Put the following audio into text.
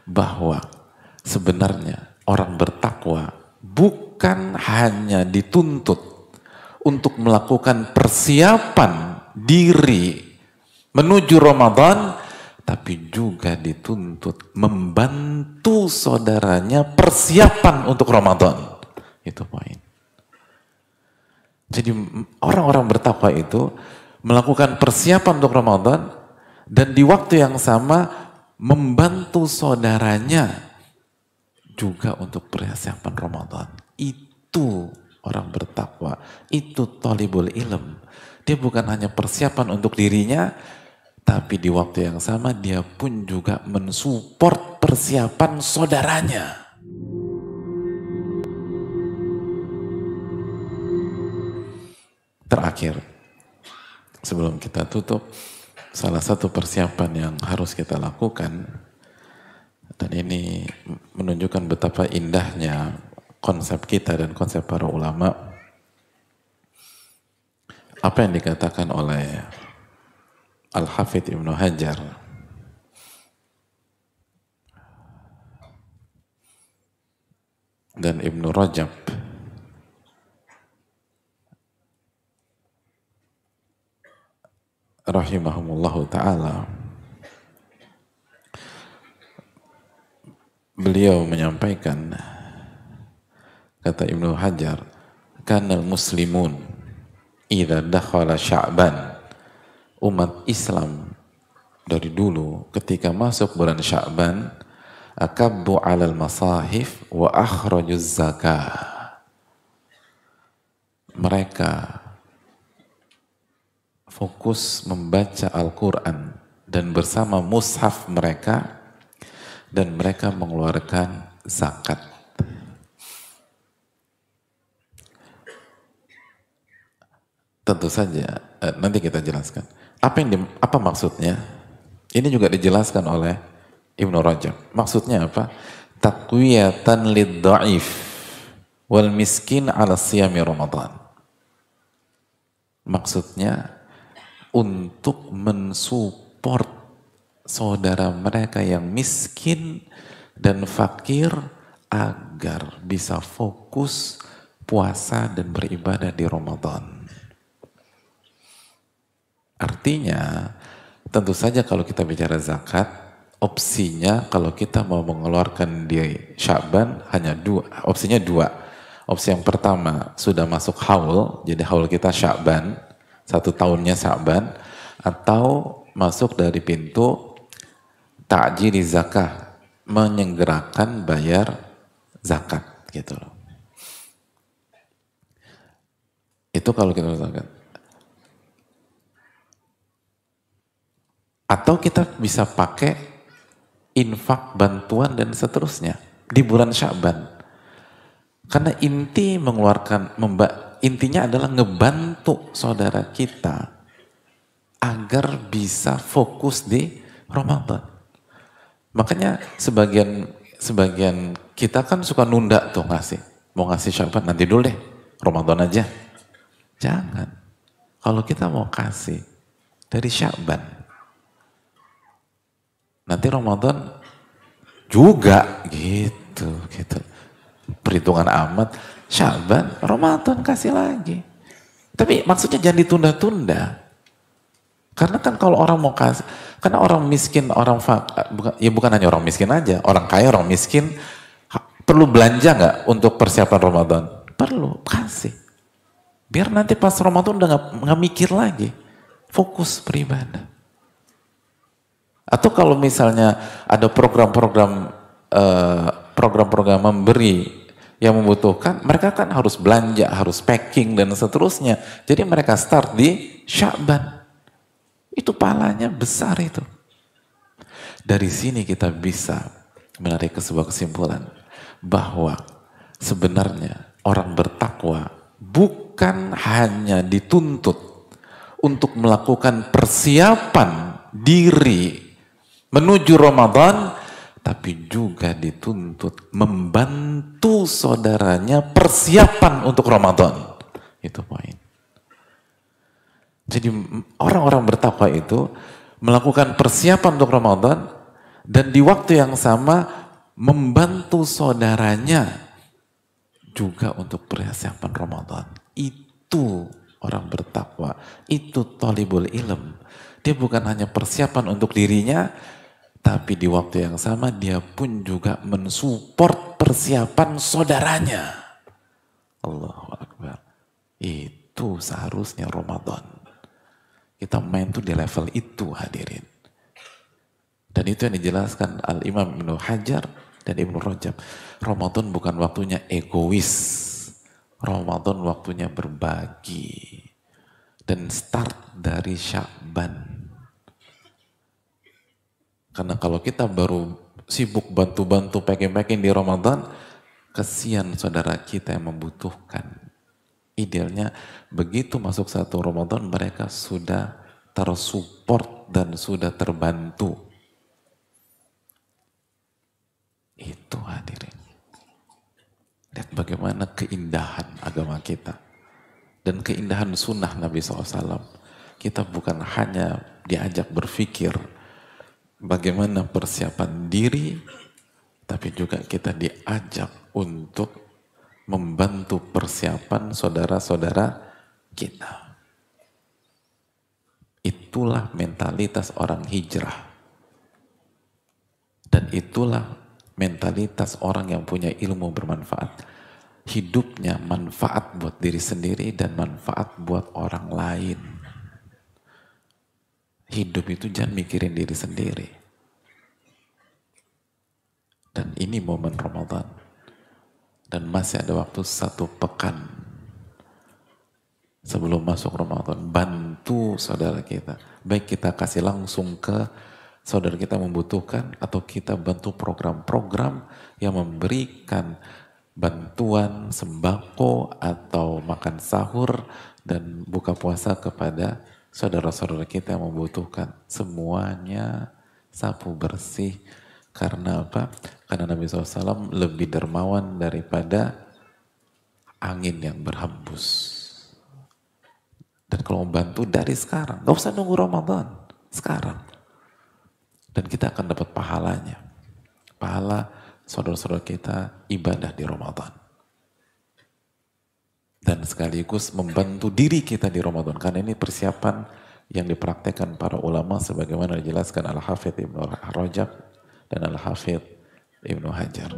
bahwa sebenarnya orang bertakwa bukan hanya dituntut untuk melakukan persiapan diri menuju Ramadan, tapi juga dituntut membantu saudaranya persiapan untuk Ramadan. Itu poin. Jadi orang-orang bertakwa itu melakukan persiapan untuk Ramadan dan di waktu yang sama membantu saudaranya juga untuk persiapan Ramadan. Itu orang bertakwa, itu thalibul ilm. Dia bukan hanya persiapan untuk dirinya, tapi di waktu yang sama dia pun juga mensupport persiapan saudaranya. Terakhir, sebelum kita tutup, salah satu persiapan yang harus kita lakukan, dan ini menunjukkan betapa indahnya konsep kita dan konsep para ulama, apa yang dikatakan oleh Al-Hafidh Ibnu Hajar dan Ibnu Rajab rahimahumullahu ta'ala, beliau menyampaikan, kata Ibnu Hajar, kanal muslimun idza dakhala Sya'ban, umat Islam dari dulu ketika masuk bulan Sya'ban, akabbu 'alal masahif wa akhrajuz zakah. Mereka fokus membaca Al-Quran dan bersama mushaf mereka, dan mereka mengeluarkan zakat. Tentu saja nanti kita jelaskan apa maksudnya. Ini juga dijelaskan oleh Ibnu Rajab. Maksudnya apa? Taqwiyatan lid-dha'if wal miskin ala siyami Ramadan. Maksudnya untuk mensupport saudara mereka yang miskin dan fakir agar bisa fokus puasa dan beribadah di Ramadan. Artinya, tentu saja kalau kita bicara zakat, opsinya kalau kita mau mengeluarkan di Sya'ban hanya dua. Opsinya dua. Opsi yang pertama, sudah masuk haul, jadi haul kita Sya'ban, 1 tahunnya Sya'ban, atau masuk dari pintu ta'jili zakah, menyegerakan bayar zakat, gitu loh. Itu kalau kita zakat. Atau kita bisa pakai infak, bantuan dan seterusnya di bulan Sya'ban. Karena inti intinya adalah ngebantu saudara kita agar bisa fokus di Ramadan. Makanya sebagian kita kan suka nunda tuh ngasih. Mau ngasih Sya'ban nanti dulu deh, Ramadan aja. Jangan. Kalau kita mau kasih dari Sya'ban, nanti Ramadan juga gitu. Perhitungan amat, Sya'ban, Ramadan kasih lagi. Tapi maksudnya jangan ditunda-tunda. Karena kan kalau orang mau kasih, karena orang miskin, bukan hanya orang miskin aja, orang kaya, orang miskin, perlu belanja nggak untuk persiapan Ramadan? Perlu, kasih. Biar nanti pas Ramadan udah nggak mikir lagi, fokus beribadah. Atau kalau misalnya ada program-program memberi yang membutuhkan, mereka kan harus belanja, harus packing dan seterusnya. Jadi mereka start di Sya'ban. Itu pahalanya besar itu. Dari sini kita bisa menarik ke sebuah kesimpulan bahwa sebenarnya orang bertakwa bukan hanya dituntut untuk melakukan persiapan diri menuju Ramadan, tapi juga dituntut membantu saudaranya persiapan untuk Ramadan. Itu poin. Jadi orang-orang bertakwa itu melakukan persiapan untuk Ramadan dan di waktu yang sama membantu saudaranya juga untuk persiapan Ramadan. Itu orang bertakwa, itu thalibul ilm. Dia bukan hanya persiapan untuk dirinya, tapi di waktu yang sama dia pun juga mensupport persiapan saudaranya. Allahu Akbar. Itu seharusnya Ramadan. Kita main tuh di level itu, hadirin. Dan itu yang dijelaskan Al-Imam Ibnu Hajar dan Ibnu Rajab. Ramadan bukan waktunya egois. Ramadan waktunya berbagi. Dan start dari Sya'ban. Karena kalau kita baru sibuk bantu-bantu packing-packing di Ramadan, kesian saudara kita yang membutuhkan. Idealnya begitu masuk satu Ramadan mereka sudah tersupport dan sudah terbantu. Itu hadirin. Lihat bagaimana keindahan agama kita. Dan keindahan sunnah Nabi SAW. Kita bukan hanya diajak berpikir bagaimana persiapan diri, tapi juga kita diajak untuk membantu persiapan saudara-saudara kita. Itulah mentalitas orang hijrah. Dan itulah mentalitas orang yang punya ilmu bermanfaat. Hidupnya manfaat buat diri sendiri dan manfaat buat orang lain. Hidup itu jangan mikirin diri sendiri. Dan ini momen Ramadan. Dan masih ada waktu 1 pekan sebelum masuk Ramadan. Bantu saudara kita. Baik kita kasih langsung ke saudara kita membutuhkan, atau kita bantu program-program yang memberikan bantuan sembako atau makan sahur dan buka puasa kepada saudara-saudara kita yang membutuhkan. Semuanya sapu bersih. Karena apa? Karena Nabi SAW lebih dermawan daripada angin yang berhembus. Dan kalau mau bantu dari sekarang, gak usah nunggu Ramadan, sekarang. Dan kita akan dapat pahalanya. Pahala saudara-saudara kita ibadah di Ramadan. Dan sekaligus membantu diri kita di Ramadan. Karena ini persiapan yang dipraktekkan para ulama sebagaimana dijelaskan Al-Hafidh Ibnu Rajab dan Al-Hafidh Ibnu Hajar.